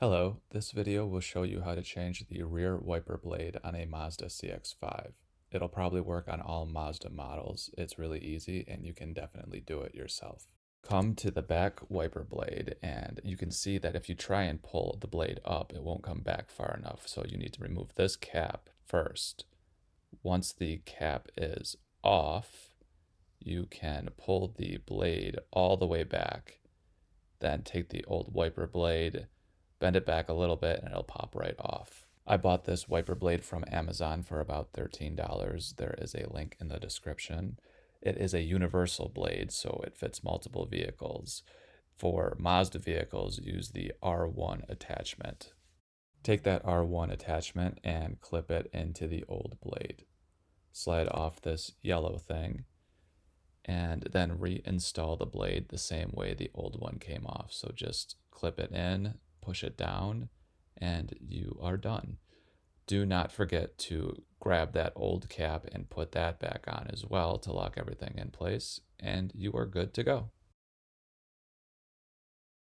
Hello, this video will show you how to change the rear wiper blade on a Mazda CX-5. It'll probably work on all Mazda models. It's really easy and you can definitely do it yourself. Come to the back wiper blade and you can see that if you try and pull the blade up, it won't come back far enough. So you need to remove this cap first. Once the cap is off, you can pull the blade all the way back. Then take the old wiper blade, bend it back a little bit, and it'll pop right off. I bought this wiper blade from Amazon for about $13. There is a link in the description. It is a universal blade, so it fits multiple vehicles. For Mazda vehicles, use the R1 attachment. Take that R1 attachment and clip it into the old blade. Slide off this yellow thing and then reinstall the blade the same way the old one came off. So just clip it in, push it down, and you are done. Do not forget to grab that old cap and put that back on as well to lock everything in place, and you are good to go.